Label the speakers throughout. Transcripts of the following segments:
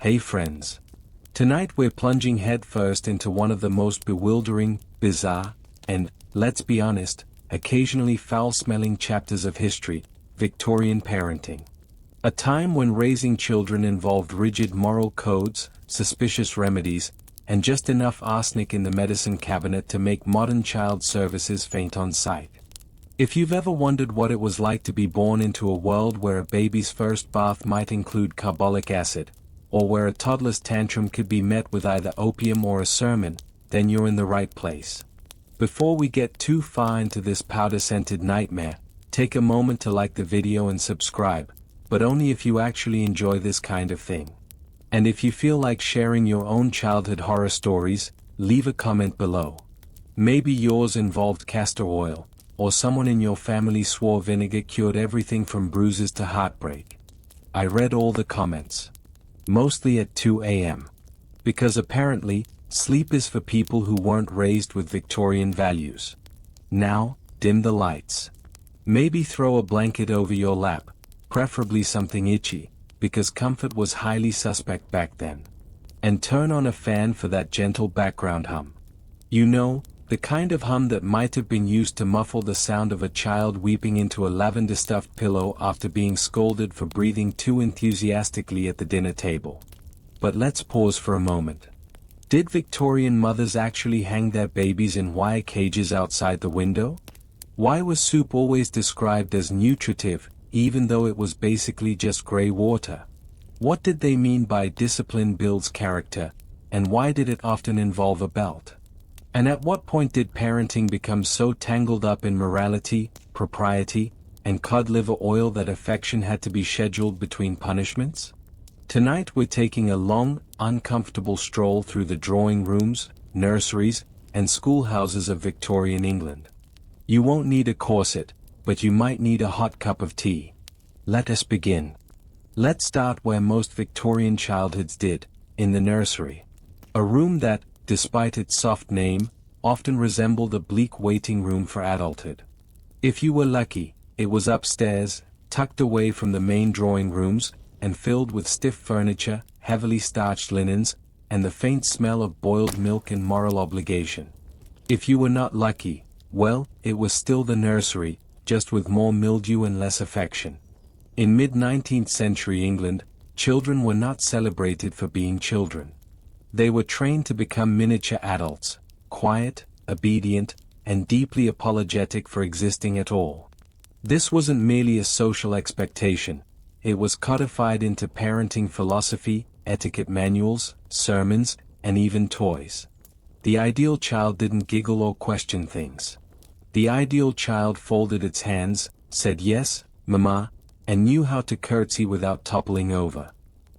Speaker 1: Hey friends. Tonight we're plunging headfirst into one of the most bewildering, bizarre, and, let's be honest, occasionally foul-smelling chapters of history, Victorian parenting. A time when raising children involved rigid moral codes, suspicious remedies, and just enough arsenic in the medicine cabinet to make modern child services faint on sight. If you've ever wondered what it was like to be born into a world where a baby's first bath might include carbolic acid, or where a toddler's tantrum could be met with either opium or a sermon, then you're in the right place. Before we get too far into this powder-scented nightmare, take a moment to like the video and subscribe, but only if you actually enjoy this kind of thing. And if you feel like sharing your own childhood horror stories, leave a comment below. Maybe yours involved castor oil, or someone in your family swore vinegar cured everything from bruises to heartbreak. I read all the comments. Mostly at 2 a.m. Because apparently, sleep is for people who weren't raised with Victorian values. Now, dim the lights. Maybe throw a blanket over your lap, preferably something itchy, because comfort was highly suspect back then. And turn on a fan for that gentle background hum. You know, the kind of hum that might have been used to muffle the sound of a child weeping into a lavender-stuffed pillow after being scolded for breathing too enthusiastically at the dinner table. But let's pause for a moment. Did Victorian mothers actually hang their babies in wire cages outside the window? Why was soup always described as nutritive, even though it was basically just grey water? What did they mean by discipline builds character, and why did it often involve a belt? And at what point did parenting become so tangled up in morality, propriety, and cod liver oil that affection had to be scheduled between punishments? Tonight we're taking a long, uncomfortable stroll through the drawing rooms, nurseries, and schoolhouses of Victorian England. You won't need a corset, but you might need a hot cup of tea. Let us begin. Let's start where most Victorian childhoods did, in the nursery. A room that, despite its soft name, often resembled a bleak waiting room for adulthood. If you were lucky, it was upstairs, tucked away from the main drawing rooms, and filled with stiff furniture, heavily starched linens, and the faint smell of boiled milk and moral obligation. If you were not lucky, well, it was still the nursery, just with more mildew and less affection. In mid-19th century England, children were not celebrated for being children. They were trained to become miniature adults, quiet, obedient, and deeply apologetic for existing at all. This wasn't merely a social expectation, it was codified into parenting philosophy, etiquette manuals, sermons, and even toys. The ideal child didn't giggle or question things. The ideal child folded its hands, said yes, mama, and knew how to curtsy without toppling over.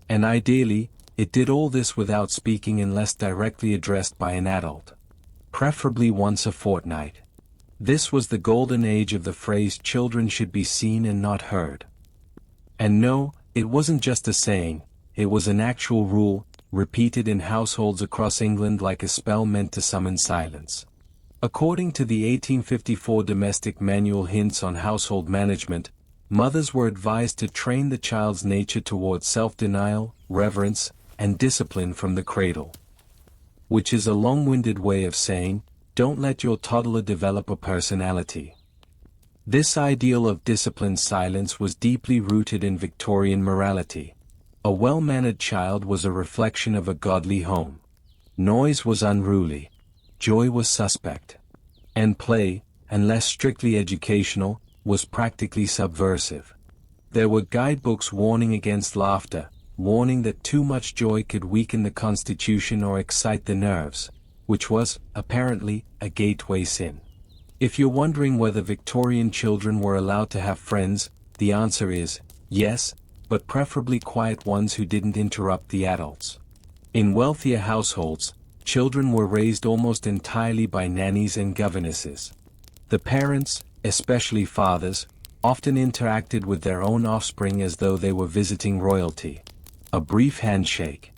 Speaker 1: And ideally, it did all this without speaking unless directly addressed by an adult. Preferably once a fortnight. This was the golden age of the phrase children should be seen and not heard. And no, it wasn't just a saying, it was an actual rule, repeated in households across England like a spell meant to summon silence. According to the 1854 Domestic Manual Hints on Household Management, mothers were advised to train the child's nature towards self-denial, reverence, and discipline from the cradle. Which is a long-winded way of saying, don't let your toddler develop a personality. This ideal of disciplined silence was deeply rooted in Victorian morality. A well-mannered child was a reflection of a godly home. Noise was unruly. Joy was suspect. And play, unless strictly educational, was practically subversive. There were guidebooks warning against laughter, warning that too much joy could weaken the constitution or excite the nerves, which was, apparently, a gateway sin. If you're wondering whether Victorian children were allowed to have friends, the answer is, yes, but preferably quiet ones who didn't interrupt the adults. In wealthier households, children were raised almost entirely by nannies and governesses. The parents, especially fathers, often interacted with their own offspring as though they were visiting royalty. A brief handshake.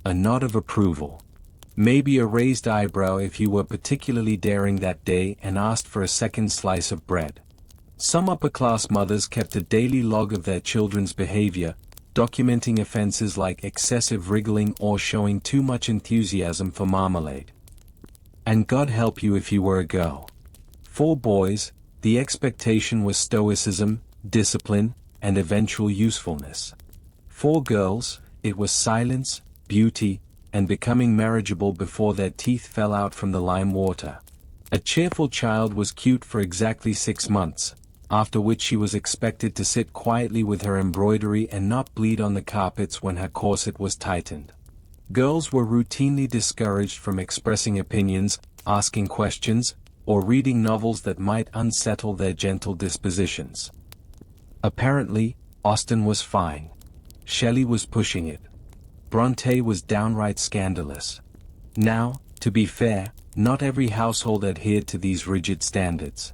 Speaker 1: A nod of approval. Maybe a raised eyebrow if you were particularly daring that day and asked for a second slice of bread. Some upper-class mothers kept a daily log of their children's behavior, documenting offenses like excessive wriggling or showing too much enthusiasm for marmalade. And God help you if you were a girl. For boys, the expectation was stoicism, discipline, and eventual usefulness. For girls, it was silence, beauty, and becoming marriageable before their teeth fell out from the lime water. A cheerful child was cute for exactly 6 months, after which she was expected to sit quietly with her embroidery and not bleed on the carpets when her corset was tightened. Girls were routinely discouraged from expressing opinions, asking questions, or reading novels that might unsettle their gentle dispositions. Apparently, Austen was fine. Shelley was pushing it. Bronte was downright scandalous. Now, to be fair, not every household adhered to these rigid standards.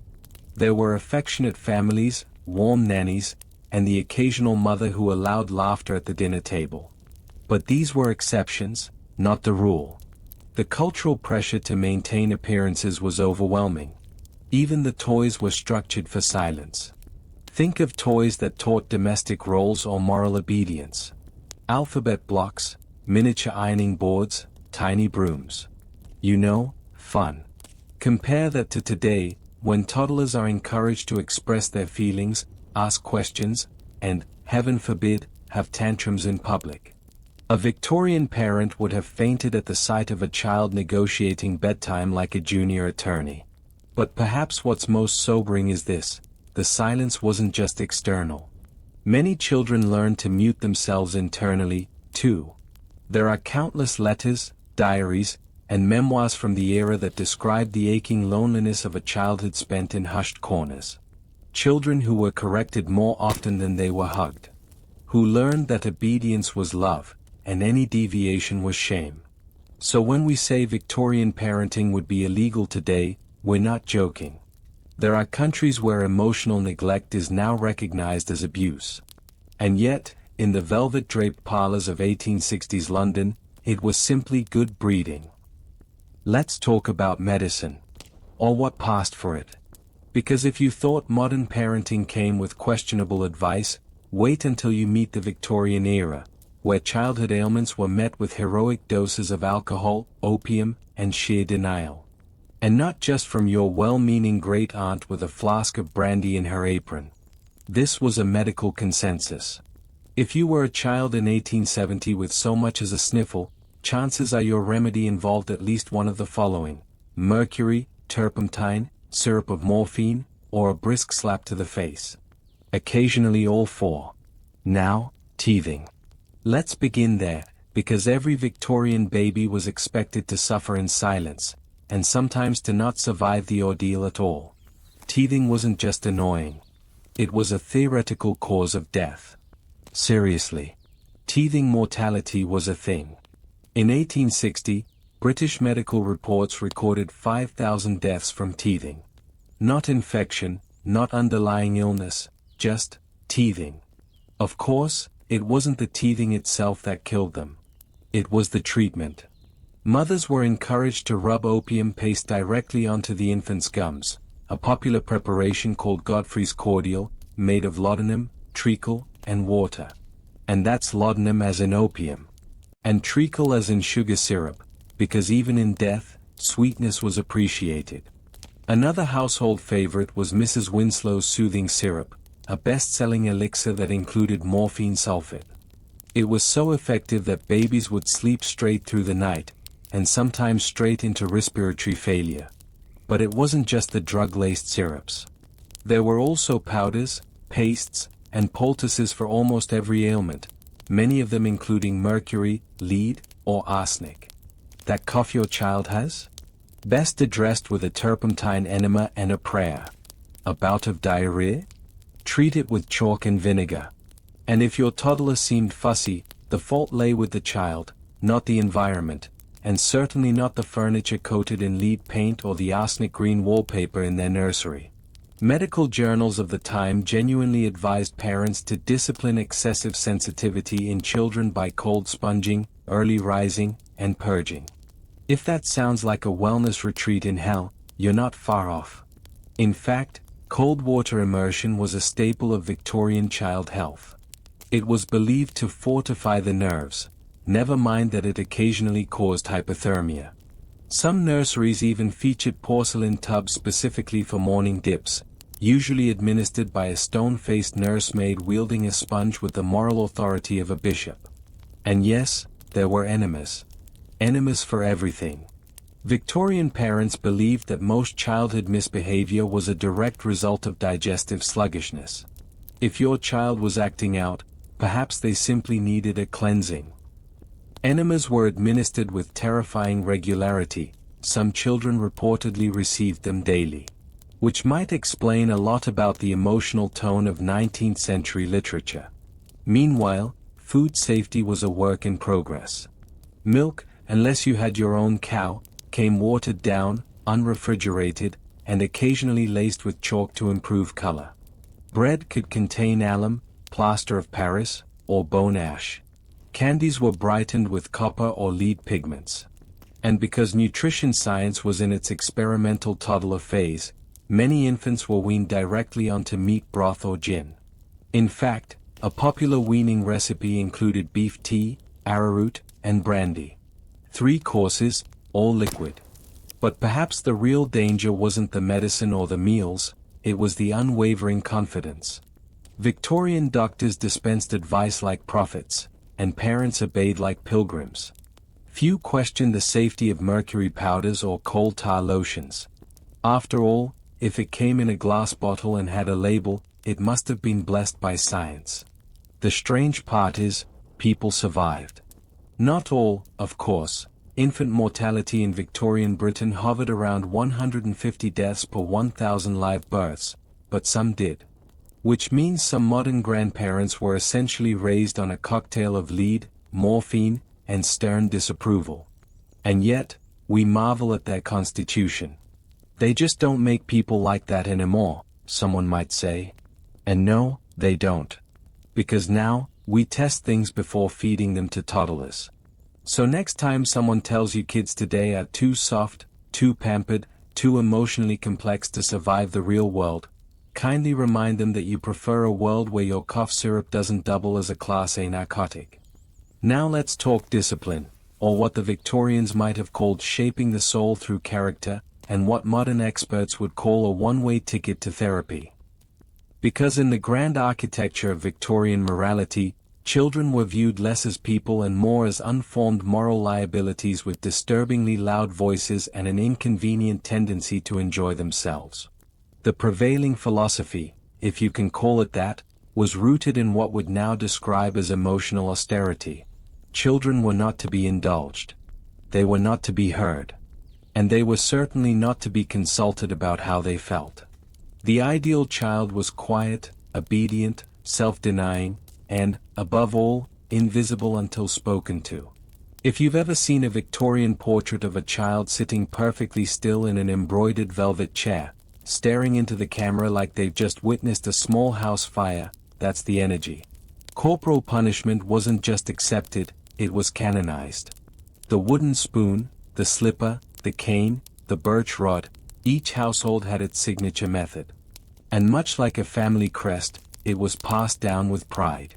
Speaker 1: There were affectionate families, warm nannies, and the occasional mother who allowed laughter at the dinner table. But these were exceptions, not the rule. The cultural pressure to maintain appearances was overwhelming. Even the toys were structured for silence. Think of toys that taught domestic roles or moral obedience. Alphabet blocks, miniature ironing boards, tiny brooms. You know, fun. Compare that to today, when toddlers are encouraged to express their feelings, ask questions, and, heaven forbid, have tantrums in public. A Victorian parent would have fainted at the sight of a child negotiating bedtime like a junior attorney. But perhaps what's most sobering is this: the silence wasn't just external. Many children learned to mute themselves internally, too. There are countless letters, diaries, and memoirs from the era that describe the aching loneliness of a childhood spent in hushed corners. Children who were corrected more often than they were hugged. Who learned that obedience was love, and any deviation was shame. So when we say Victorian parenting would be illegal today, we're not joking. There are countries where emotional neglect is now recognized as abuse. And yet, in the velvet-draped parlors of 1860s London, it was simply good breeding. Let's talk about medicine. Or what passed for it. Because if you thought modern parenting came with questionable advice, wait until you meet the Victorian era, where childhood ailments were met with heroic doses of alcohol, opium, and sheer denial. And not just from your well-meaning great-aunt with a flask of brandy in her apron. This was a medical consensus. If you were a child in 1870 with so much as a sniffle, chances are your remedy involved at least one of the following: mercury, turpentine, syrup of morphine, or a brisk slap to the face. Occasionally all four. Now, teething. Let's begin there, because every Victorian baby was expected to suffer in silence, and sometimes to not survive the ordeal at all. Teething wasn't just annoying. It was a theoretical cause of death. Seriously. Teething mortality was a thing. In 1860, British medical reports recorded 5,000 deaths from teething. Not infection, not underlying illness, just teething. Of course, it wasn't the teething itself that killed them. It was the treatment. Mothers were encouraged to rub opium paste directly onto the infant's gums, a popular preparation called Godfrey's cordial, made of laudanum, treacle, and water. And that's laudanum as in opium. And treacle as in sugar syrup, because even in death, sweetness was appreciated. Another household favorite was Mrs. Winslow's soothing syrup, a best-selling elixir that included morphine sulfate. It was so effective that babies would sleep straight through the night, and sometimes straight into respiratory failure. But it wasn't just the drug-laced syrups. There were also powders, pastes, and poultices for almost every ailment, many of them including mercury, lead, or arsenic. That cough your child has? Best addressed with a turpentine enema and a prayer. A bout of diarrhea? Treat it with chalk and vinegar. And if your toddler seemed fussy, the fault lay with the child, not the environment, and certainly not the furniture coated in lead paint or the arsenic green wallpaper in their nursery. Medical journals of the time genuinely advised parents to discipline excessive sensitivity in children by cold sponging, early rising, and purging. If that sounds like a wellness retreat in hell, you're not far off. In fact, cold water immersion was a staple of Victorian child health. It was believed to fortify the nerves, never mind that it occasionally caused hypothermia. Some nurseries even featured porcelain tubs specifically for morning dips, usually administered by a stone-faced nursemaid wielding a sponge with the moral authority of a bishop. And yes, there were enemas. Enemas for everything. Victorian parents believed that most childhood misbehavior was a direct result of digestive sluggishness. If your child was acting out, perhaps they simply needed a cleansing. Enemas were administered with terrifying regularity. Some children reportedly received them daily. Which might explain a lot about the emotional tone of 19th century literature. Meanwhile, food safety was a work in progress. Milk, unless you had your own cow, came watered down, unrefrigerated, and occasionally laced with chalk to improve color. Bread could contain alum, plaster of Paris, or bone ash. Candies were brightened with copper or lead pigments. And because nutrition science was in its experimental toddler phase, many infants were weaned directly onto meat broth or gin. In fact, a popular weaning recipe included beef tea, arrowroot, and brandy. 3 courses, all liquid. But perhaps the real danger wasn't the medicine or the meals, it was the unwavering confidence. Victorian doctors dispensed advice like prophets, and parents obeyed like pilgrims. Few questioned the safety of mercury powders or coal tar lotions. After all, if it came in a glass bottle and had a label, it must have been blessed by science. The strange part is, people survived. Not all, of course. Infant mortality in Victorian Britain hovered around 150 deaths per 1,000 live births, but some did. Which means some modern grandparents were essentially raised on a cocktail of lead, morphine, and stern disapproval. And yet, we marvel at their constitution. They just don't make people like that anymore, someone might say. And no, they don't. Because now, we test things before feeding them to toddlers. So next time someone tells you kids today are too soft, too pampered, too emotionally complex to survive the real world, kindly remind them that you prefer a world where your cough syrup doesn't double as a Class A narcotic. Now let's talk discipline, or what the Victorians might have called shaping the soul through character, and what modern experts would call a one-way ticket to therapy. Because in the grand architecture of Victorian morality, children were viewed less as people and more as unformed moral liabilities with disturbingly loud voices and an inconvenient tendency to enjoy themselves. The prevailing philosophy, if you can call it that, was rooted in what would now describe as emotional austerity. Children were not to be indulged. They were not to be heard. And they were certainly not to be consulted about how they felt. The ideal child was quiet, obedient, self-denying, and, above all, invisible until spoken to. If you've ever seen a Victorian portrait of a child sitting perfectly still in an embroidered velvet chair, staring into the camera like they've just witnessed a small house fire, that's the energy. Corporal punishment wasn't just accepted, it was canonized. The wooden spoon, the slipper, the cane, the birch rod, each household had its signature method. And much like a family crest, it was passed down with pride.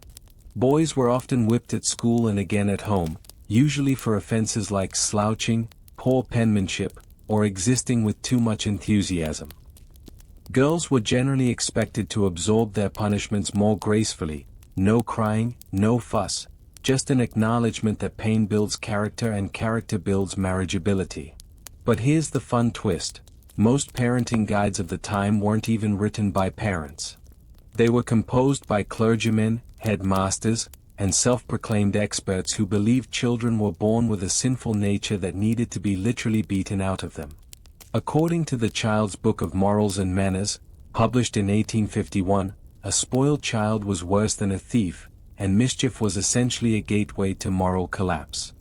Speaker 1: Boys were often whipped at school and again at home, usually for offenses like slouching, poor penmanship, or existing with too much enthusiasm. Girls were generally expected to absorb their punishments more gracefully, no crying, no fuss, just an acknowledgement that pain builds character and character builds marriageability. But here's the fun twist. Most parenting guides of the time weren't even written by parents. They were composed by clergymen, headmasters, and self-proclaimed experts who believed children were born with a sinful nature that needed to be literally beaten out of them. According to the Child's Book of Morals and Manners, published in 1851, a spoiled child was worse than a thief, and mischief was essentially a gateway to moral collapse.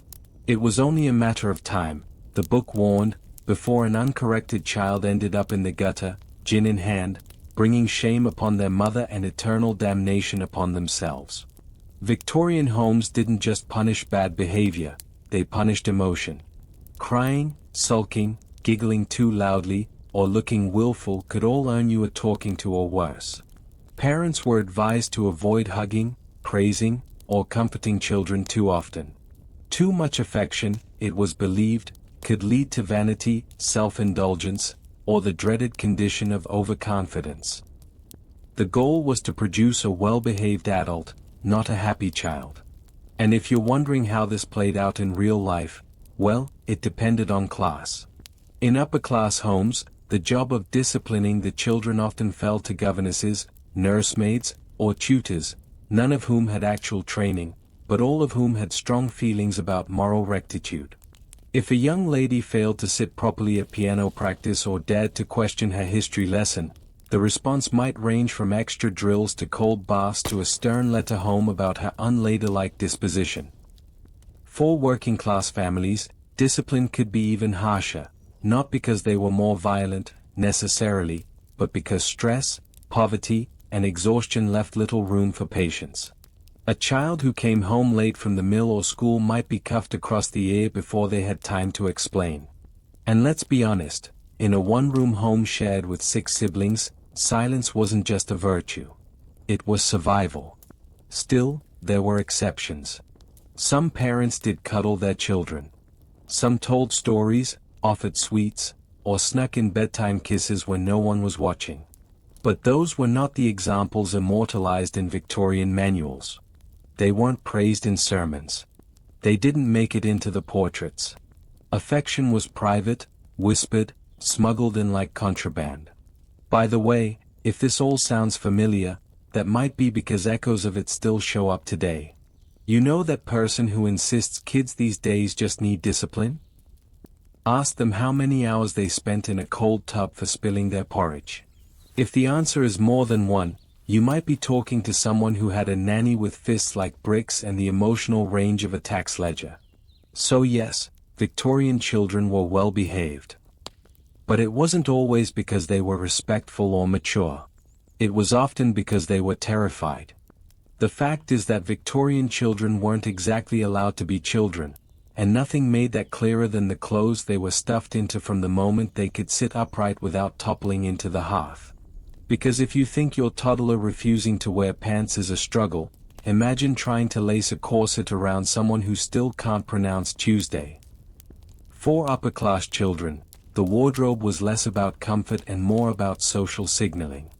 Speaker 1: It was only a matter of time, the book warned, before an uncorrected child ended up in the gutter, gin in hand, bringing shame upon their mother and eternal damnation upon themselves. Victorian homes didn't just punish bad behavior, they punished emotion. Crying, sulking, giggling too loudly, or looking willful could all earn you a talking to or worse. Parents were advised to avoid hugging, praising or comforting children too often. Too much affection, it was believed, could lead to vanity, self-indulgence, or the dreaded condition of overconfidence. The goal was to produce a well-behaved adult, not a happy child. And if you're wondering how this played out in real life, well, it depended on class. In upper-class homes, the job of disciplining the children often fell to governesses, nursemaids, or tutors, none of whom had actual training, but all of whom had strong feelings about moral rectitude. If a young lady failed to sit properly at piano practice or dared to question her history lesson, the response might range from extra drills to cold baths to a stern letter home about her unladylike disposition. For working-class families, discipline could be even harsher, not because they were more violent, necessarily, but because stress, poverty, and exhaustion left little room for patience. A child who came home late from the mill or school might be cuffed across the ear before they had time to explain. And let's be honest, in a one-room home shared with 6 siblings, silence wasn't just a virtue. It was survival. Still, there were exceptions. Some parents did cuddle their children. Some told stories, offered sweets, or snuck in bedtime kisses when no one was watching. But those were not the examples immortalized in Victorian manuals. They weren't praised in sermons. They didn't make it into the portraits. Affection was private, whispered, smuggled in like contraband. By the way, if this all sounds familiar, that might be because echoes of it still show up today. You know that person who insists kids these days just need discipline? Ask them how many hours they spent in a cold tub for spilling their porridge. If the answer is more than one, you might be talking to someone who had a nanny with fists like bricks and the emotional range of a tax ledger. So yes, Victorian children were well behaved. But it wasn't always because they were respectful or mature. It was often because they were terrified. The fact is that Victorian children weren't exactly allowed to be children, and nothing made that clearer than the clothes they were stuffed into from the moment they could sit upright without toppling into the hearth. Because if you think your toddler refusing to wear pants is a struggle, imagine trying to lace a corset around someone who still can't pronounce Tuesday. For upper-class children, the wardrobe was less about comfort and more about social signaling.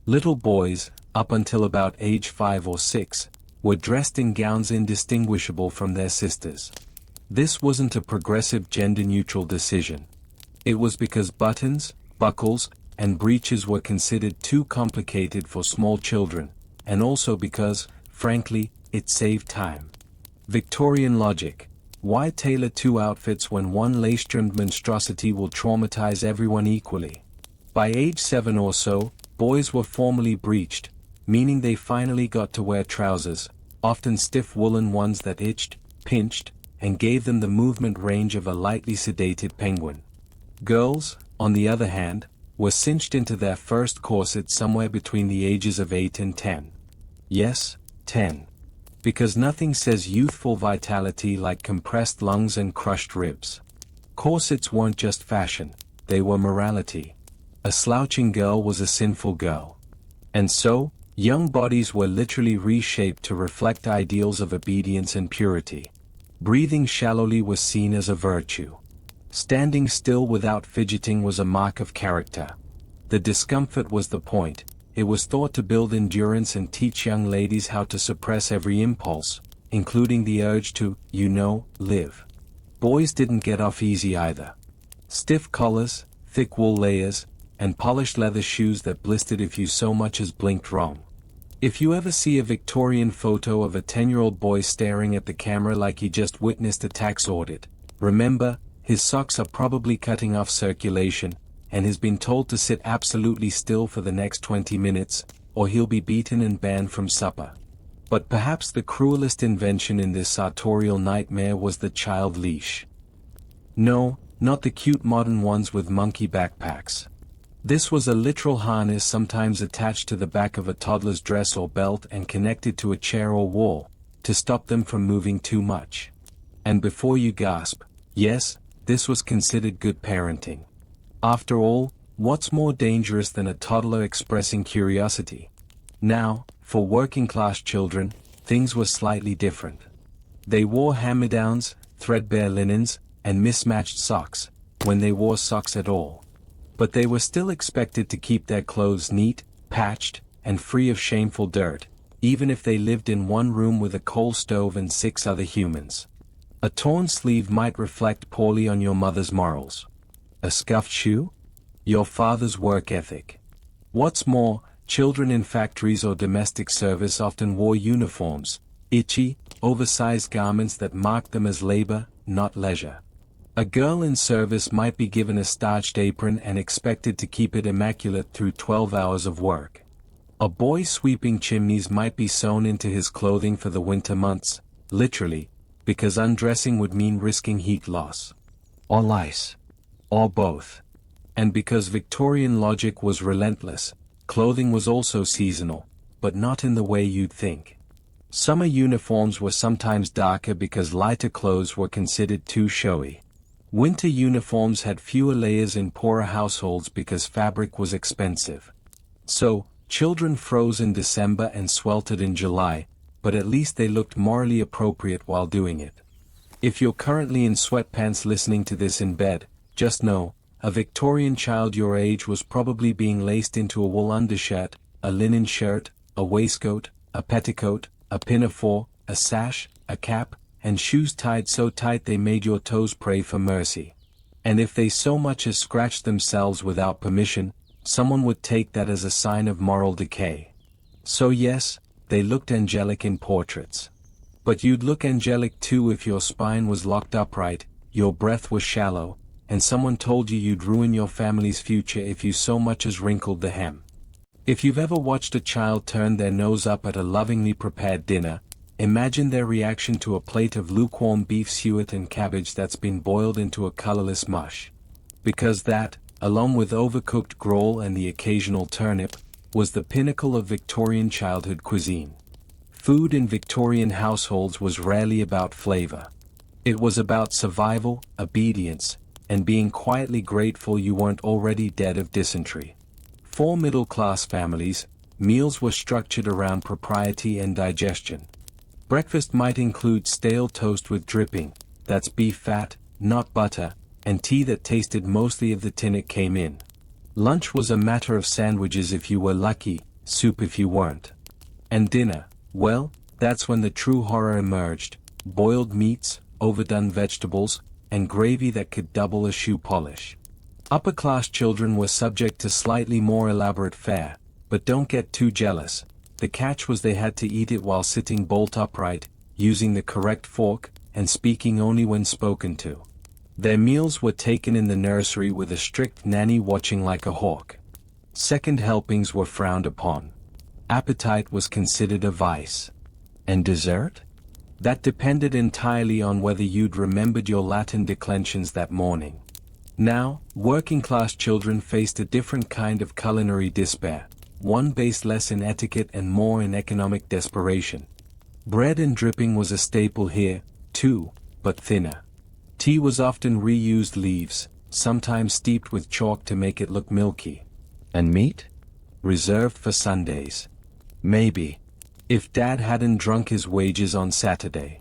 Speaker 1: Little boys, up until about age 5 or 6, were dressed in gowns indistinguishable from their sisters. This wasn't a progressive gender-neutral decision. It was because buttons, buckles, and breeches were considered too complicated for small children, and also because, frankly, it saved time. Victorian logic. Why tailor 2 outfits when one lace-trimmed monstrosity will traumatize everyone equally? By age 7 or so, boys were formally breeched, meaning they finally got to wear trousers, often stiff woolen ones that itched, pinched, and gave them the movement range of a lightly sedated penguin. Girls, on the other hand, were cinched into their first corset somewhere between the ages of 8 and 10. Yes, 10. Because nothing says youthful vitality like compressed lungs and crushed ribs. Corsets weren't just fashion, they were morality. A slouching girl was a sinful girl. And so, young bodies were literally reshaped to reflect ideals of obedience and purity. Breathing shallowly was seen as a virtue. Standing still without fidgeting was a mark of character. The discomfort was the point. It was thought to build endurance and teach young ladies how to suppress every impulse, including the urge to, live. Boys didn't get off easy either. Stiff collars, thick wool layers, and polished leather shoes that blistered if you so much as blinked wrong. If you ever see a Victorian photo of a 10-year-old boy staring at the camera like he just witnessed a tax audit, remember, his socks are probably cutting off circulation, and has been told to sit absolutely still for the next 20 minutes, or he'll be beaten and banned from supper. But perhaps the cruelest invention in this sartorial nightmare was the child leash. No, not the cute modern ones with monkey backpacks. This was a literal harness sometimes attached to the back of a toddler's dress or belt and connected to a chair or wall, to stop them from moving too much. And before you gasp, yes, this was considered good parenting. After all, what's more dangerous than a toddler expressing curiosity? Now, for working-class children, things were slightly different. They wore hand-me-downs, threadbare linens, and mismatched socks, when they wore socks at all. But they were still expected to keep their clothes neat, patched, and free of shameful dirt, even if they lived in one room with a coal stove and 6 other humans. A torn sleeve might reflect poorly on your mother's morals. A scuffed shoe? Your father's work ethic. What's more, children in factories or domestic service often wore uniforms, itchy, oversized garments that marked them as labor, not leisure. A girl in service might be given a starched apron and expected to keep it immaculate through 12 hours of work. A boy sweeping chimneys might be sewn into his clothing for the winter months, literally, because undressing would mean risking heat loss. Or lice. Or both. And because Victorian logic was relentless, clothing was also seasonal, but not in the way you'd think. Summer uniforms were sometimes darker because lighter clothes were considered too showy. Winter uniforms had fewer layers in poorer households because fabric was expensive. So, children froze in December and sweltered in July, but at least they looked morally appropriate while doing it. If you're currently in sweatpants listening to this in bed, just know, a Victorian child your age was probably being laced into a wool undershirt, a linen shirt, a waistcoat, a petticoat, a pinafore, a sash, a cap, and shoes tied so tight they made your toes pray for mercy. And if they so much as scratched themselves without permission, someone would take that as a sign of moral decay. So yes, they looked angelic in portraits. But you'd look angelic too if your spine was locked upright, your breath was shallow, and someone told you you'd ruin your family's future if you so much as wrinkled the hem. If you've ever watched a child turn their nose up at a lovingly prepared dinner, imagine their reaction to a plate of lukewarm beef suet and cabbage that's been boiled into a colorless mush. Because that, along with overcooked gruel and the occasional turnip, was the pinnacle of Victorian childhood cuisine. Food in Victorian households was rarely about flavor. It was about survival, obedience, and being quietly grateful you weren't already dead of dysentery. For middle-class families, meals were structured around propriety and digestion. Breakfast might include stale toast with dripping, that's beef fat, not butter, and tea that tasted mostly of the tin it came in. Lunch was a matter of sandwiches if you were lucky, soup if you weren't. And dinner, well, that's when the true horror emerged: boiled meats, overdone vegetables, and gravy that could double as shoe polish. Upper-class children were subject to slightly more elaborate fare, but don't get too jealous. The catch was they had to eat it while sitting bolt upright, using the correct fork, and speaking only when spoken to. Their meals were taken in the nursery with a strict nanny watching like a hawk. Second helpings were frowned upon. Appetite was considered a vice. And dessert? That depended entirely on whether you'd remembered your Latin declensions that morning. Now, working-class children faced a different kind of culinary despair, one based less in etiquette and more in economic desperation. Bread and dripping was a staple here, too, but thinner. Tea was often reused leaves, sometimes steeped with chalk to make it look milky. And meat? Reserved for Sundays. Maybe. If Dad hadn't drunk his wages on Saturday.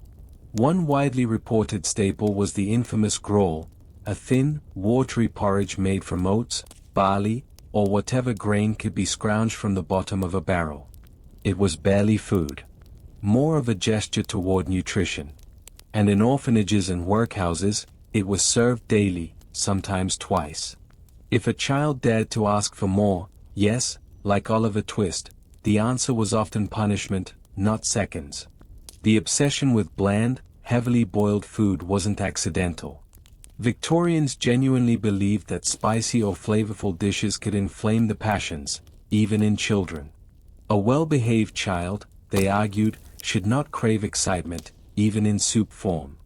Speaker 1: One widely reported staple was the infamous gruel, a thin, watery porridge made from oats, barley, or whatever grain could be scrounged from the bottom of a barrel. It was barely food. More of a gesture toward nutrition. And in orphanages and workhouses, it was served daily, sometimes twice. If a child dared to ask for more, yes, like Oliver Twist, the answer was often punishment, not seconds. The obsession with bland, heavily boiled food wasn't accidental. Victorians genuinely believed that spicy or flavorful dishes could inflame the passions, even in children. A well-behaved child, they argued, should not crave excitement, even in soup form.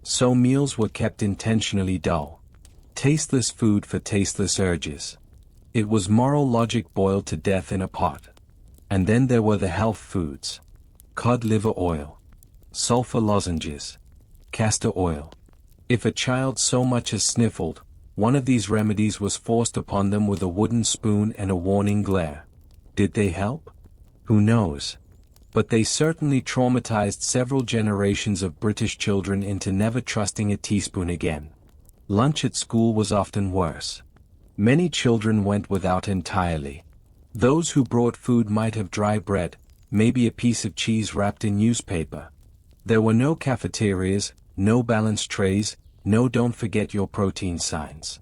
Speaker 1: So meals were kept intentionally dull. Tasteless food for tasteless urges. It was moral logic boiled to death in a pot. And then there were the health foods. Cod liver oil. Sulfur lozenges. Castor oil. If a child so much as sniffled, one of these remedies was forced upon them with a wooden spoon and a warning glare. Did they help? Who knows? But they certainly traumatized several generations of British children into never trusting a teaspoon again. Lunch at school was often worse. Many children went without entirely. Those who brought food might have dry bread, maybe a piece of cheese wrapped in newspaper. There were no cafeterias, no balanced trays, no don't forget your protein signs.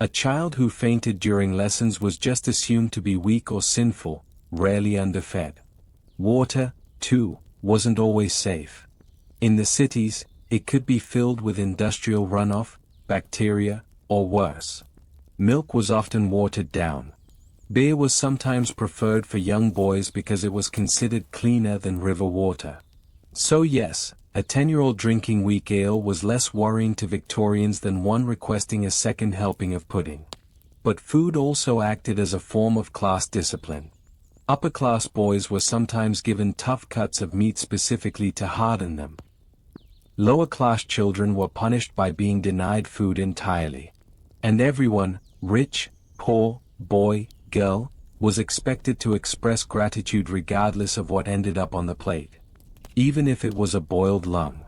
Speaker 1: A child who fainted during lessons was just assumed to be weak or sinful, rarely underfed. Water, too, wasn't always safe. In the cities, it could be filled with industrial runoff, bacteria, or worse. Milk was often watered down. Beer was sometimes preferred for young boys because it was considered cleaner than river water. So yes, a 10-year-old drinking weak ale was less worrying to Victorians than one requesting a second helping of pudding. But food also acted as a form of class discipline. Upper-class boys were sometimes given tough cuts of meat specifically to harden them. Lower-class children were punished by being denied food entirely. And everyone, rich, poor, boy, girl, was expected to express gratitude regardless of what ended up on the plate. Even if it was a boiled lung.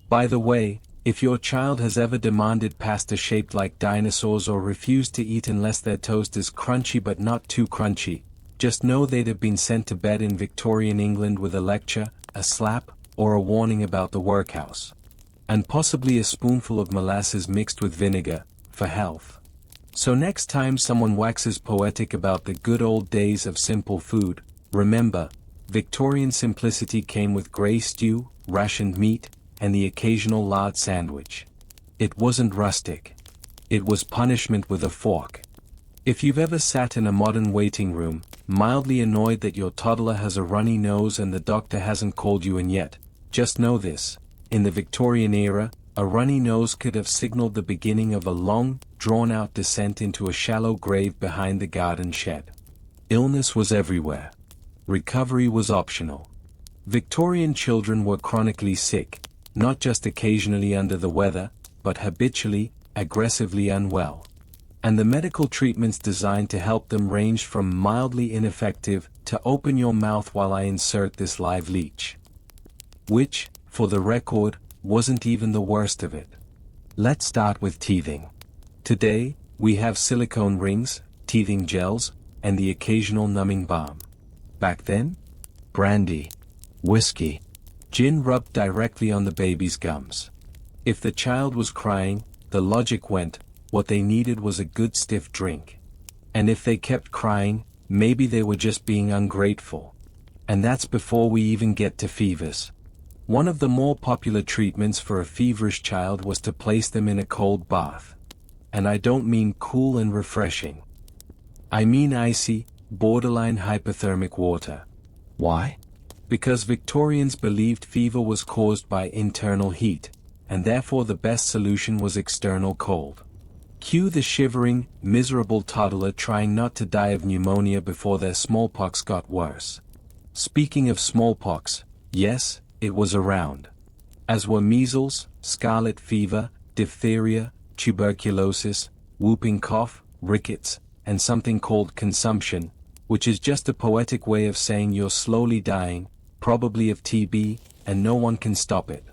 Speaker 1: By the way, if your child has ever demanded pasta shaped like dinosaurs or refused to eat unless their toast is crunchy but not too crunchy, just know they'd have been sent to bed in Victorian England with a lecture, a slap, or a warning about the workhouse. And possibly a spoonful of molasses mixed with vinegar, for health. So next time someone waxes poetic about the good old days of simple food, remember, Victorian simplicity came with grey stew, rationed meat, and the occasional lard sandwich. It wasn't rustic. It was punishment with a fork. If you've ever sat in a modern waiting room, mildly annoyed that your toddler has a runny nose and the doctor hasn't called you in yet, just know this: in the Victorian era, a runny nose could have signaled the beginning of a long, drawn-out descent into a shallow grave behind the garden shed. Illness was everywhere. Recovery was optional. Victorian children were chronically sick, not just occasionally under the weather, but habitually, aggressively unwell. And the medical treatments designed to help them ranged from mildly ineffective to open your mouth while I insert this live leech. Which, for the record, wasn't even the worst of it. Let's start with teething. Today, we have silicone rings, teething gels, and the occasional numbing balm. Back then? Brandy, whiskey, gin rubbed directly on the baby's gums. If the child was crying, the logic went, what they needed was a good stiff drink. And if they kept crying, maybe they were just being ungrateful. And that's before we even get to fevers. One of the more popular treatments for a feverish child was to place them in a cold bath. And I don't mean cool and refreshing. I mean icy, borderline hypothermic water. Why? Because Victorians believed fever was caused by internal heat, and therefore the best solution was external cold. Cue the shivering, miserable toddler trying not to die of pneumonia before their smallpox got worse. Speaking of smallpox, yes, it was around. As were measles, scarlet fever, diphtheria, tuberculosis, whooping cough, rickets, and something called consumption, which is just a poetic way of saying you're slowly dying, probably of TB, and no one can stop it.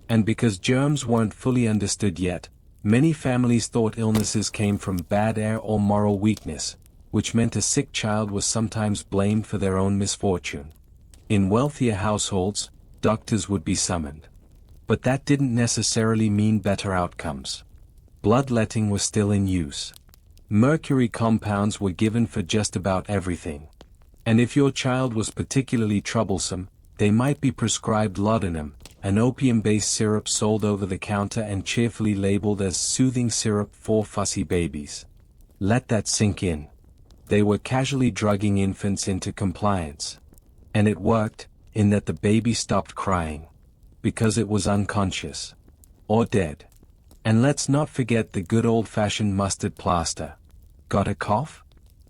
Speaker 1: And because germs weren't fully understood yet, many families thought illnesses came from bad air or moral weakness, which meant a sick child was sometimes blamed for their own misfortune. In wealthier households, doctors would be summoned. But that didn't necessarily mean better outcomes. Bloodletting was still in use. Mercury compounds were given for just about everything. And if your child was particularly troublesome, they might be prescribed laudanum, an opium-based syrup sold over the counter and cheerfully labeled as soothing syrup for fussy babies. Let that sink in. They were casually drugging infants into compliance. And it worked, in that the baby stopped crying. Because it was unconscious. Or dead. And let's not forget the good old-fashioned mustard plaster. Got a cough?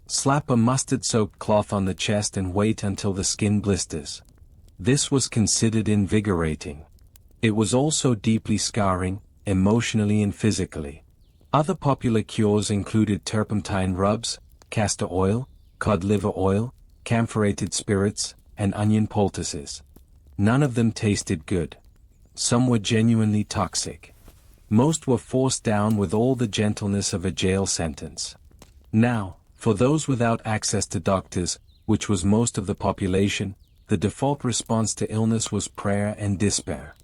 Speaker 1: Slap a mustard-soaked cloth on the chest and wait until the skin blisters. This was considered invigorating. It was also deeply scarring, emotionally and physically. Other popular cures included turpentine rubs, castor oil, cod liver oil, camphorated spirits, and onion poultices. None of them tasted good. Some were genuinely toxic. Most were forced down with all the gentleness of a jail sentence. Now, for those without access to doctors, which was most of the population, the default response to illness was prayer and despair.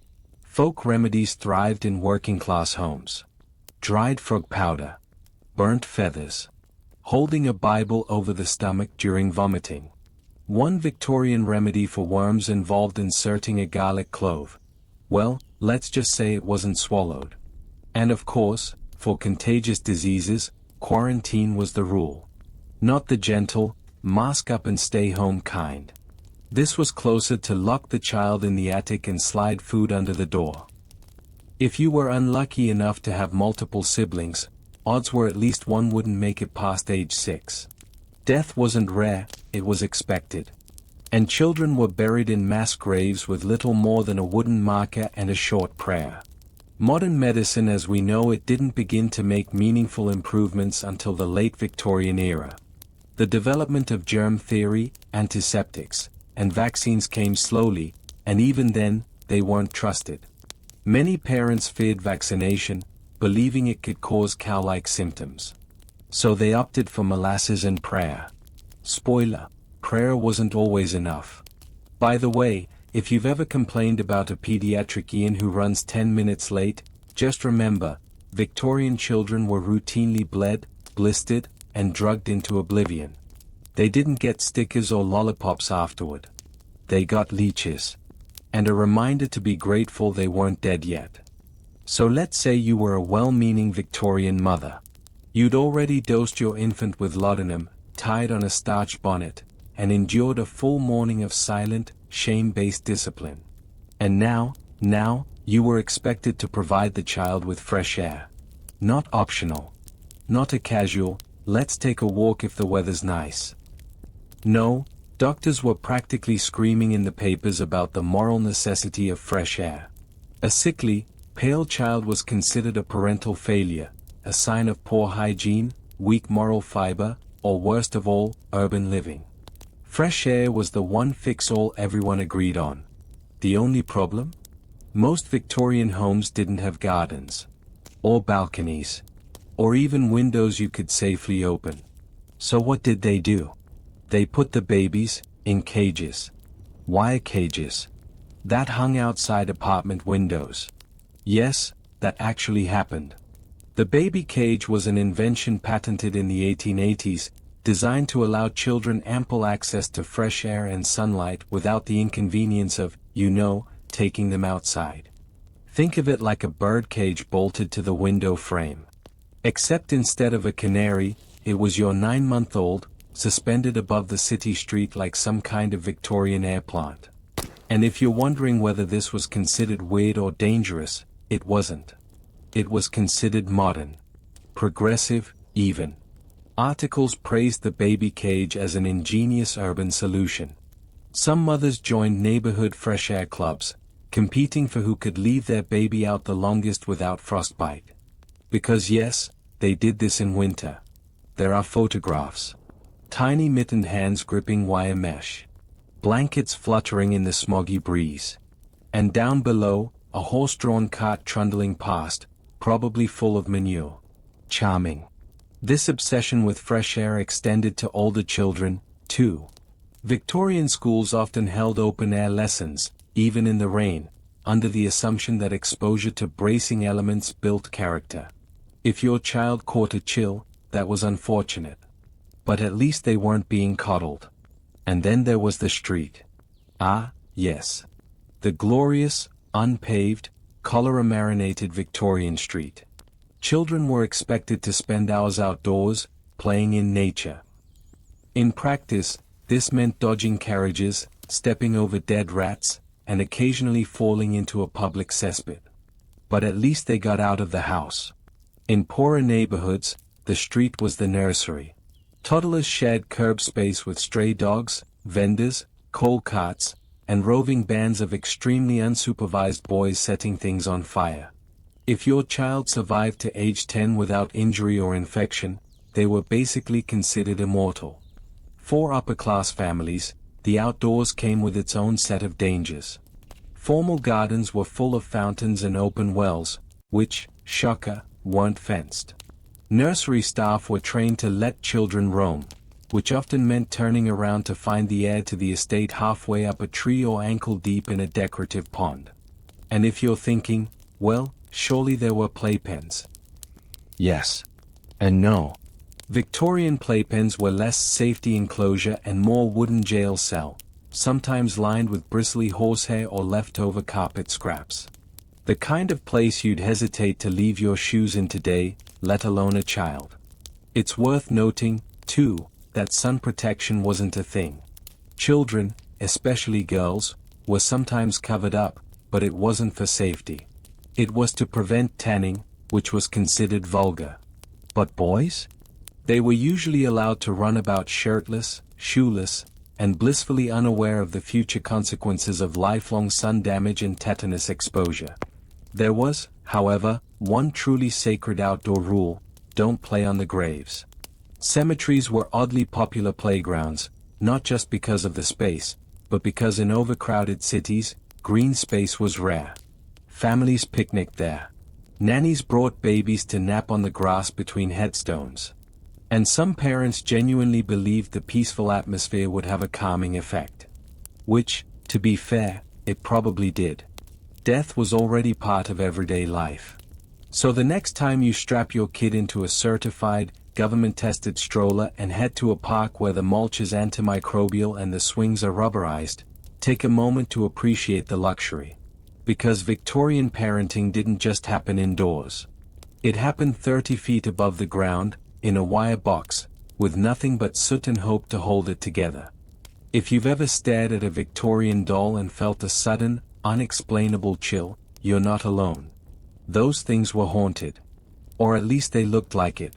Speaker 1: Folk remedies thrived in working-class homes. Dried frog powder. Burnt feathers. Holding a Bible over the stomach during vomiting. One Victorian remedy for worms involved inserting a garlic clove. Well, let's just say it wasn't swallowed. And of course, for contagious diseases, quarantine was the rule. Not the gentle, mask up and stay home kind. This was closer to lock the child in the attic and slide food under the door. If you were unlucky enough to have multiple siblings, odds were at least one wouldn't make it past age 6. Death wasn't rare, it was expected. And children were buried in mass graves with little more than a wooden marker and a short prayer. Modern medicine as we know it didn't begin to make meaningful improvements until the late Victorian era. The development of germ theory, antiseptics, and vaccines came slowly, and even then, they weren't trusted. Many parents feared vaccination, believing it could cause cow-like symptoms. So they opted for molasses and prayer. Spoiler, prayer wasn't always enough. By the way, if you've ever complained about a pediatric Ian who runs 10 minutes late, just remember, Victorian children were routinely bled, blistered, and drugged into oblivion. They didn't get stickers or lollipops afterward. They got leeches. And a reminder to be grateful they weren't dead yet. So let's say you were a well-meaning Victorian mother. You'd already dosed your infant with laudanum, tied on a starch bonnet, and endured a full morning of silent, shame-based discipline. And now, you were expected to provide the child with fresh air. Not optional. Not a casual, let's take a walk if the weather's nice. No, doctors were practically screaming in the papers about the moral necessity of fresh air. A sickly, pale child was considered a parental failure, a sign of poor hygiene, weak moral fiber, or worst of all, urban living. Fresh air was the one fix-all everyone agreed on. The only problem? Most Victorian homes didn't have gardens. Or balconies. Or even windows you could safely open. So what did they do? They put the babies in cages. Wire cages. That hung outside apartment windows. Yes, that actually happened. The baby cage was an invention patented in the 1880s, designed to allow children ample access to fresh air and sunlight without the inconvenience of, taking them outside. Think of it like a bird cage bolted to the window frame. Except instead of a canary, it was your 9-month-old, suspended above the city street like some kind of Victorian air plant. And if you're wondering whether this was considered weird or dangerous, it wasn't. It was considered modern. Progressive, even. Articles praised the baby cage as an ingenious urban solution. Some mothers joined neighborhood fresh air clubs, competing for who could leave their baby out the longest without frostbite. Because yes, they did this in winter. There are photographs. Tiny mittened hands gripping wire mesh. Blankets fluttering in the smoggy breeze. And down below, a horse-drawn cart trundling past, probably full of manure. Charming. This obsession with fresh air extended to older children, too. Victorian schools often held open-air lessons, even in the rain, under the assumption that exposure to bracing elements built character. If your child caught a chill, that was unfortunate. But at least they weren't being coddled. And then there was the street. Ah, yes. The glorious, unpaved, cholera-marinated Victorian street. Children were expected to spend hours outdoors, playing in nature. In practice, this meant dodging carriages, stepping over dead rats, and occasionally falling into a public cesspit. But at least they got out of the house. In poorer neighborhoods, the street was the nursery. Toddlers shared curb space with stray dogs, vendors, coal carts, and roving bands of extremely unsupervised boys setting things on fire. If your child survived to age 10 without injury or infection, they were basically considered immortal. For upper-class families, the outdoors came with its own set of dangers. Formal gardens were full of fountains and open wells, which, shocker, weren't fenced. Nursery staff were trained to let children roam, which often meant turning around to find the heir to the estate halfway up a tree or ankle deep in a decorative pond. And if you're thinking, well, surely there were playpens. Yes. And no. Victorian playpens were less safety enclosure and more wooden jail cell, sometimes lined with bristly horsehair or leftover carpet scraps. The kind of place you'd hesitate to leave your shoes in today, let alone a child. It's worth noting, too, that sun protection wasn't a thing. Children, especially girls, were sometimes covered up, but it wasn't for safety. It was to prevent tanning, which was considered vulgar. But boys? They were usually allowed to run about shirtless, shoeless, and blissfully unaware of the future consequences of lifelong sun damage and tetanus exposure. There was, however, one truly sacred outdoor rule: don't play on the graves. Cemeteries were oddly popular playgrounds, not just because of the space, but because in overcrowded cities, green space was rare. Families picnicked there. Nannies brought babies to nap on the grass between headstones. And some parents genuinely believed the peaceful atmosphere would have a calming effect. Which, to be fair, it probably did. Death was already part of everyday life. So the next time you strap your kid into a certified, government-tested stroller and head to a park where the mulch is antimicrobial and the swings are rubberized, take a moment to appreciate the luxury. Because Victorian parenting didn't just happen indoors. It happened 30 feet above the ground, in a wire box, with nothing but soot and hope to hold it together. If you've ever stared at a Victorian doll and felt a sudden, unexplainable chill, you're not alone. Those things were haunted. Or at least they looked like it.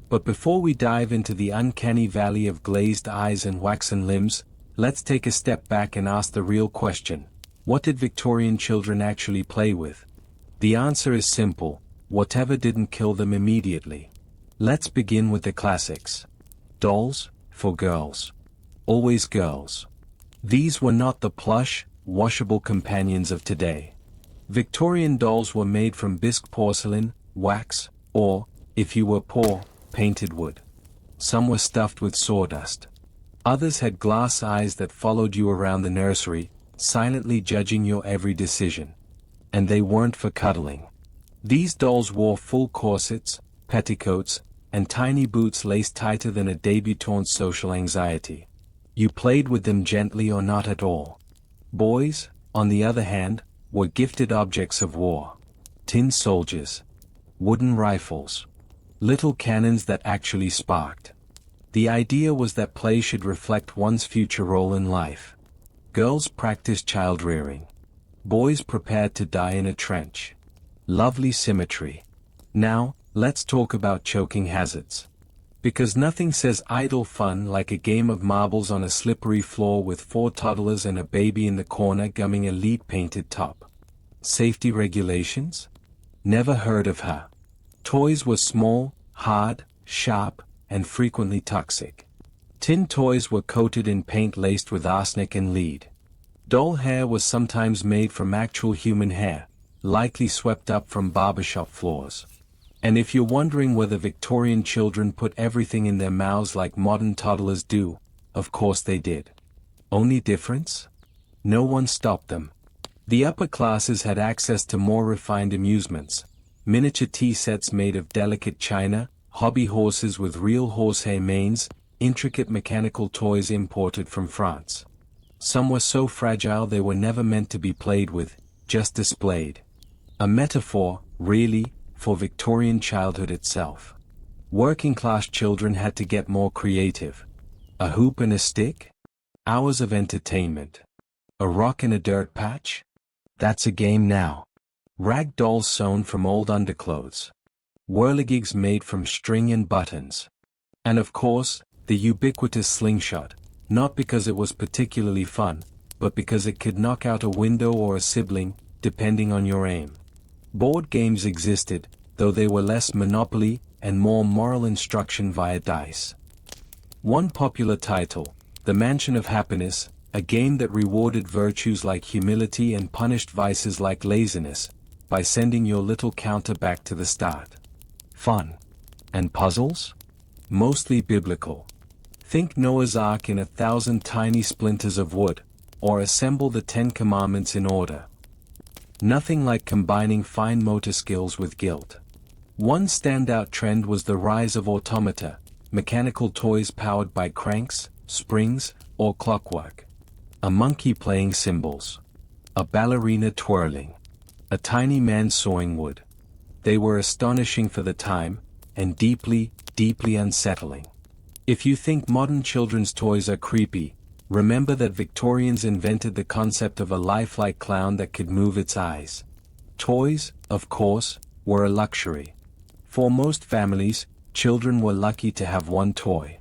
Speaker 1: But before we dive into the uncanny valley of glazed eyes and waxen limbs, let's take a step back and ask the real question: what did Victorian children actually play with? The answer is simple: whatever didn't kill them immediately. Let's begin with the classics. Dolls, for girls. Always girls. These were not the plush, washable companions of today. Victorian dolls were made from bisque porcelain, wax, or, if you were poor, painted wood. Some were stuffed with sawdust. Others had glass eyes that followed you around the nursery, silently judging your every decision. And they weren't for cuddling. These dolls wore full corsets, petticoats, and tiny boots laced tighter than a debutante's social anxiety. You played with them gently or not at all. Boys, on the other hand, were gifted objects of war. Tin soldiers. Wooden rifles. Little cannons that actually sparked. The idea was that play should reflect one's future role in life. Girls practiced child-rearing. Boys prepared to die in a trench. Lovely symmetry. Now, let's talk about choking hazards. Because nothing says idle fun like a game of marbles on a slippery floor with 4 toddlers and a baby in the corner gumming a lead-painted top. Safety regulations? Never heard of her. Toys were small, hard, sharp, and frequently toxic. Tin toys were coated in paint laced with arsenic and lead. Doll hair was sometimes made from actual human hair, likely swept up from barbershop floors. And if you're wondering whether Victorian children put everything in their mouths like modern toddlers do, of course they did. Only difference? No one stopped them. The upper classes had access to more refined amusements: miniature tea sets made of delicate china, hobby horses with real horsehair manes, intricate mechanical toys imported from France. Some were so fragile they were never meant to be played with, just displayed. A metaphor, really, for Victorian childhood itself. Working-class children had to get more creative. A hoop and a stick? Hours of entertainment. A rock in a dirt patch? That's a game now. Rag dolls sewn from old underclothes. Whirligigs made from string and buttons. And of course, the ubiquitous slingshot, not because it was particularly fun, but because it could knock out a window or a sibling, depending on your aim. Board games existed, though they were less Monopoly and more moral instruction via dice. One popular title, The Mansion of Happiness, A game that rewarded virtues like humility and punished vices like laziness, by sending your little counter back to the start. Fun. And puzzles? Mostly biblical. Think Noah's Ark in 1,000 tiny splinters of wood, or assemble the 10 Commandments in order. Nothing like combining fine motor skills with guilt. One standout trend was the rise of automata, mechanical toys powered by cranks, springs, or clockwork. A monkey playing cymbals. A ballerina twirling. A tiny man sawing wood. They were astonishing for the time, and deeply, deeply unsettling. If you think modern children's toys are creepy, remember that Victorians invented the concept of a lifelike clown that could move its eyes. Toys, of course, were a luxury. For most families, children were lucky to have one toy.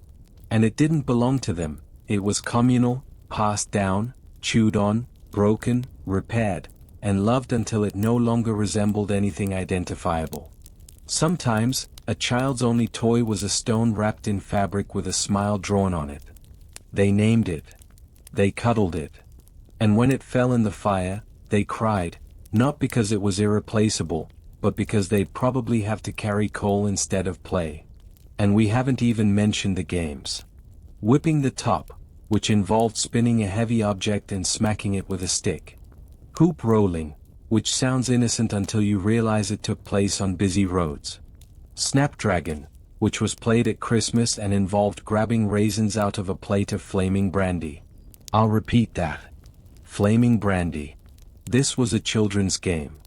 Speaker 1: And it didn't belong to them, it was communal, passed down, chewed on, broken, repaired, and loved until it no longer resembled anything identifiable. Sometimes, a child's only toy was a stone wrapped in fabric with a smile drawn on it. They named it. They cuddled it. And when it fell in the fire, they cried, not because it was irreplaceable, but because they'd probably have to carry coal instead of play. And we haven't even mentioned the games. Whipping the top, which involved spinning a heavy object and smacking it with a stick. Hoop rolling, which sounds innocent until you realize it took place on busy roads. Snapdragon, which was played at Christmas and involved grabbing raisins out of a plate of flaming brandy. I'll repeat that. Flaming brandy. This was a children's game.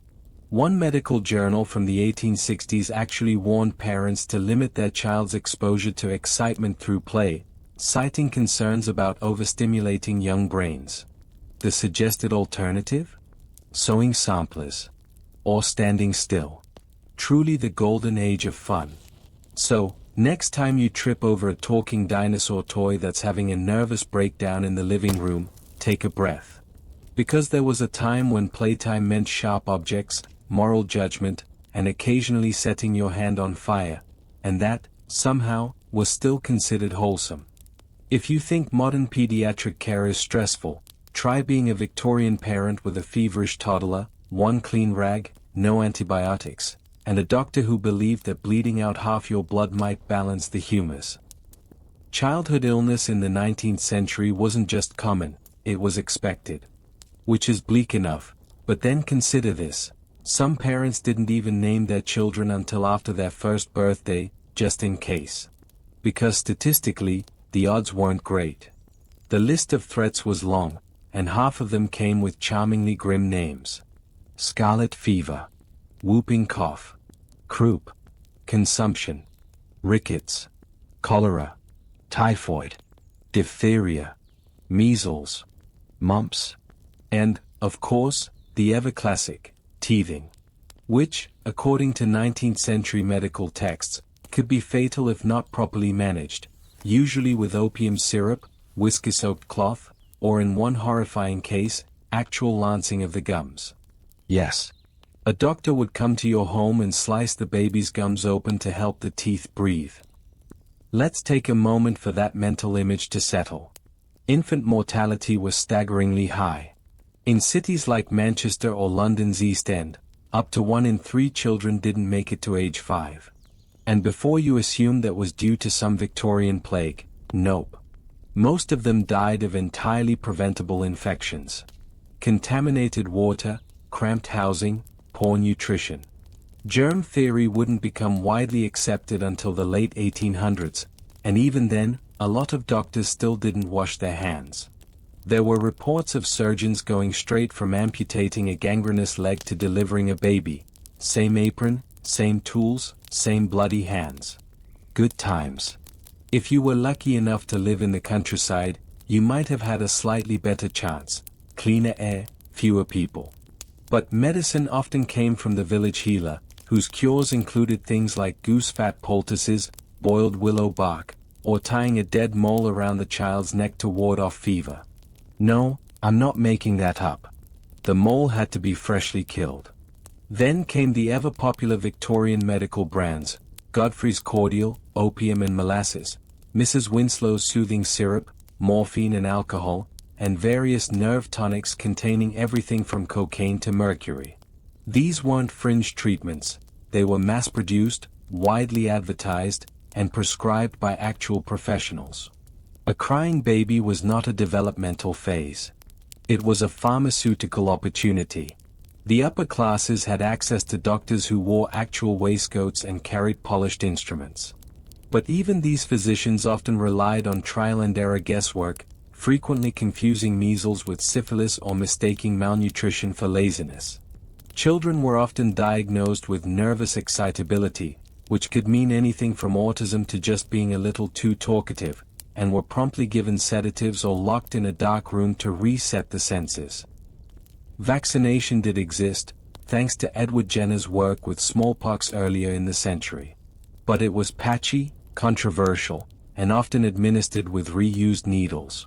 Speaker 1: One medical journal from the 1860s actually warned parents to limit their child's exposure to excitement through play, citing concerns about overstimulating young brains. The suggested alternative? Sewing samplers. Or standing still. Truly the golden age of fun. So, next time you trip over a talking dinosaur toy that's having a nervous breakdown in the living room, take a breath. Because there was a time when playtime meant sharp objects, moral judgment, and occasionally setting your hand on fire, and that, somehow, was still considered wholesome. If you think modern pediatric care is stressful, try being a Victorian parent with a feverish toddler, one clean rag, no antibiotics, and a doctor who believed that bleeding out half your blood might balance the humors. Childhood illness in the 19th century wasn't just common, it was expected. Which is bleak enough, but then consider this. Some parents didn't even name their children until after their first birthday, just in case. Because statistically, the odds weren't great. The list of threats was long, and half of them came with charmingly grim names. Scarlet fever. Whooping cough. Croup. Consumption. Rickets. Cholera. Typhoid. Diphtheria. Measles. Mumps. And, of course, the ever-classic, teething. Which, according to 19th century medical texts, could be fatal if not properly managed, usually with opium syrup, whiskey-soaked cloth, or in one horrifying case, actual lancing of the gums. Yes. A doctor would come to your home and slice the baby's gums open to help the teeth breathe. Let's take a moment for that mental image to settle. Infant mortality was staggeringly high. In cities like Manchester or London's East End, up to 1 in 3 children didn't make it to age 5. And before you assume that was due to some Victorian plague, nope. Most of them died of entirely preventable infections. Contaminated water, cramped housing, poor nutrition. Germ theory wouldn't become widely accepted until the late 1800s, and even then, a lot of doctors still didn't wash their hands. There were reports of surgeons going straight from amputating a gangrenous leg to delivering a baby. Same apron, same tools, same bloody hands. Good times. If you were lucky enough to live in the countryside, you might have had a slightly better chance. Cleaner air, fewer people. But medicine often came from the village healer, whose cures included things like goose fat poultices, boiled willow bark, or tying a dead mole around the child's neck to ward off fever. No, I'm not making that up. The mole had to be freshly killed. Then came the ever-popular Victorian medical brands, Godfrey's cordial, opium and molasses, Mrs. Winslow's soothing syrup, morphine and alcohol, and various nerve tonics containing everything from cocaine to mercury. These weren't fringe treatments, they were mass-produced, widely advertised, and prescribed by actual professionals. A crying baby was not a developmental phase. It was a pharmaceutical opportunity. The upper classes had access to doctors who wore actual waistcoats and carried polished instruments. But even these physicians often relied on trial-and-error guesswork, frequently confusing measles with syphilis or mistaking malnutrition for laziness. Children were often diagnosed with nervous excitability, which could mean anything from autism to just being a little too talkative, and were promptly given sedatives or locked in a dark room to reset the senses. Vaccination did exist, thanks to Edward Jenner's work with smallpox earlier in the century. But it was patchy, controversial, and often administered with reused needles.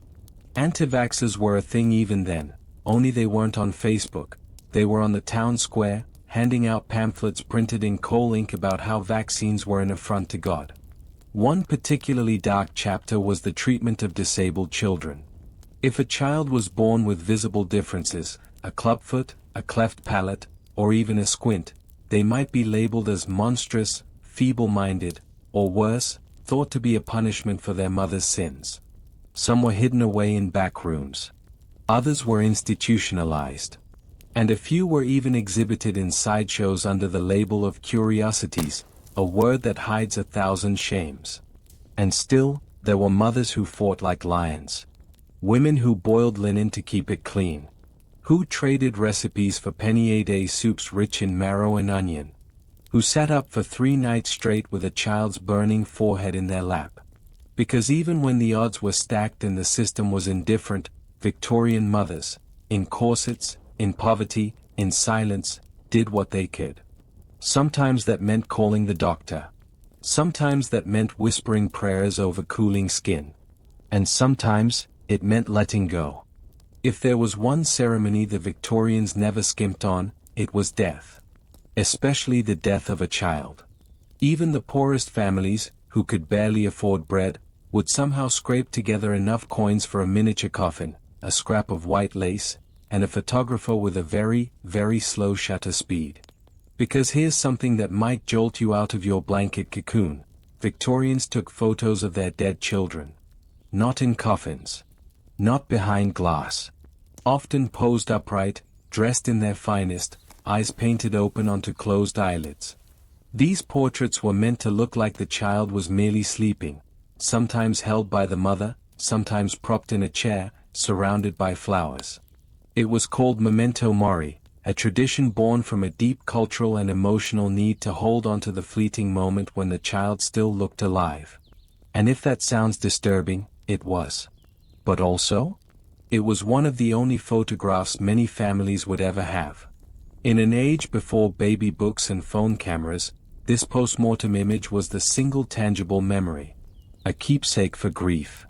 Speaker 1: Anti-vaxxers were a thing even then, only they weren't on Facebook. They were on the town square, handing out pamphlets printed in coal ink about how vaccines were an affront to God. One particularly dark chapter was the treatment of disabled children. If a child was born with visible differences, a clubfoot, a cleft palate, or even a squint, they might be labeled as monstrous, feeble-minded, or worse, thought to be a punishment for their mother's sins. Some were hidden away in back rooms. Others were institutionalized. And a few were even exhibited in sideshows under the label of curiosities, a word that hides 1,000 shames. And still, there were mothers who fought like lions. Women who boiled linen to keep it clean. Who traded recipes for penny-a-day soups rich in marrow and onion. Who sat up for 3 nights straight with a child's burning forehead in their lap. Because even when the odds were stacked and the system was indifferent, Victorian mothers, in corsets, in poverty, in silence, did what they could. Sometimes that meant calling the doctor. Sometimes that meant whispering prayers over cooling skin. And sometimes, it meant letting go. If there was one ceremony the Victorians never skimped on, it was death. Especially the death of a child. Even the poorest families, who could barely afford bread, would somehow scrape together enough coins for a miniature coffin, a scrap of white lace, and a photographer with a very, very slow shutter speed. Because here's something that might jolt you out of your blanket cocoon. Victorians took photos of their dead children. Not in coffins. Not behind glass. Often posed upright, dressed in their finest, eyes painted open onto closed eyelids. These portraits were meant to look like the child was merely sleeping, sometimes held by the mother, sometimes propped in a chair, surrounded by flowers. It was called memento mori, a tradition born from a deep cultural and emotional need to hold on to the fleeting moment when the child still looked alive. And if that sounds disturbing, it was. But also, it was one of the only photographs many families would ever have. In an age before baby books and phone cameras, this post-mortem image was the single tangible memory. A keepsake for grief.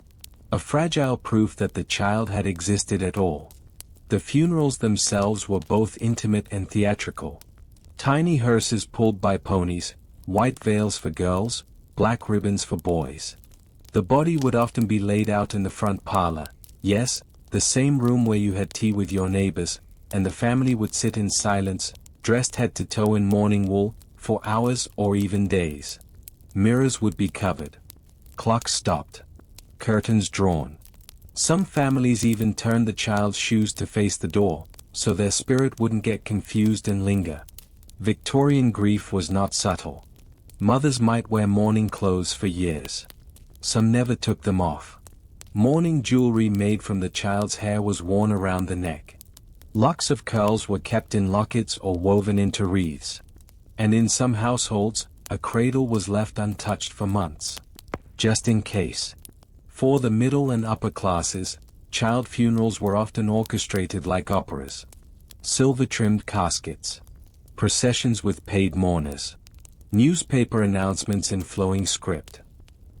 Speaker 1: A fragile proof that the child had existed at all. The funerals themselves were both intimate and theatrical. Tiny hearses pulled by ponies, white veils for girls, black ribbons for boys. The body would often be laid out in the front parlor, yes, the same room where you had tea with your neighbors, and the family would sit in silence, dressed head to toe in mourning wool, for hours or even days. Mirrors would be covered. Clocks stopped. Curtains drawn. Some families even turned the child's shoes to face the door, so their spirit wouldn't get confused and linger. Victorian grief was not subtle. Mothers might wear mourning clothes for years. Some never took them off. Mourning jewelry made from the child's hair was worn around the neck. Locks of curls were kept in lockets or woven into wreaths. And in some households, a cradle was left untouched for months. Just in case. For the middle and upper classes, child funerals were often orchestrated like operas. Silver-trimmed caskets. Processions with paid mourners. Newspaper announcements in flowing script.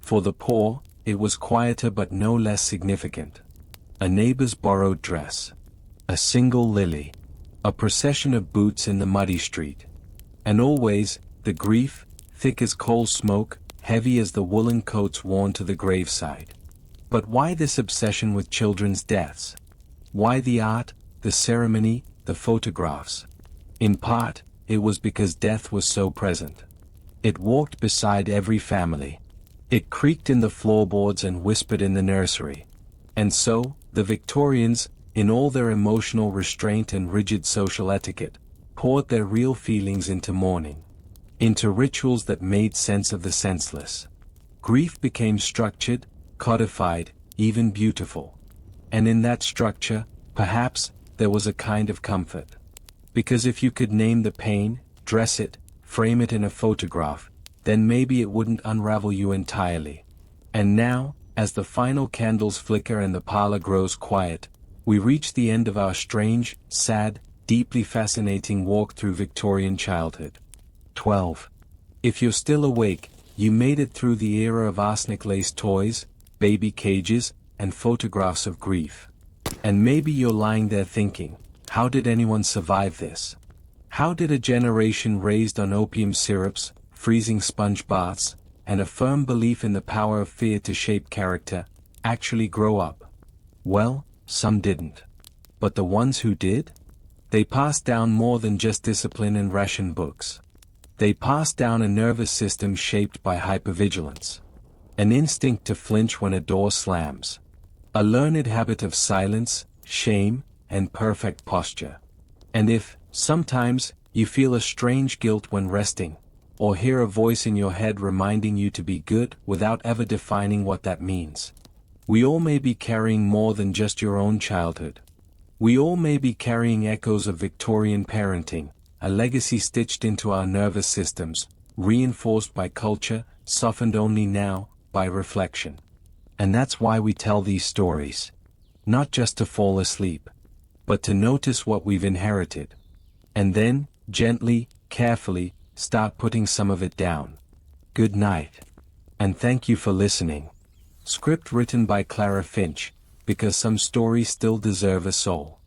Speaker 1: For the poor, it was quieter but no less significant. A neighbor's borrowed dress. A single lily. A procession of boots in the muddy street. And always, the grief, thick as coal smoke, heavy as the woolen coats worn to the graveside. But why this obsession with children's deaths? Why the art, the ceremony, the photographs? In part, it was because death was so present. It walked beside every family. It creaked in the floorboards and whispered in the nursery. And so, the Victorians, in all their emotional restraint and rigid social etiquette, poured their real feelings into mourning. Into rituals that made sense of the senseless. Grief became structured, codified, even beautiful. And in that structure, perhaps, there was a kind of comfort. Because if you could name the pain, dress it, frame it in a photograph, then maybe it wouldn't unravel you entirely. And now, as the final candles flicker and the parlor grows quiet, we reach the end of our strange, sad, deeply fascinating walk through Victorian childhood. 12. If you're still awake, you made it through the era of arsenic-laced toys, baby cages, and photographs of grief. And maybe you're lying there thinking, how did anyone survive this? How did a generation raised on opium syrups, freezing sponge baths, and a firm belief in the power of fear to shape character, actually grow up? Well, some didn't. But the ones who did? They passed down more than just discipline and ration books. They passed down a nervous system shaped by hypervigilance. An instinct to flinch when a door slams. A learned habit of silence, shame, and perfect posture. And if, sometimes, you feel a strange guilt when resting, or hear a voice in your head reminding you to be good without ever defining what that means, we all may be carrying more than just your own childhood. We all may be carrying echoes of Victorian parenting, a legacy stitched into our nervous systems, reinforced by culture, softened only now, by reflection. And that's why we tell these stories. Not just to fall asleep, but to notice what we've inherited. And then, gently, carefully, start putting some of it down. Good night. And thank you for listening. Script written by Clara Finch, because some stories still deserve a soul.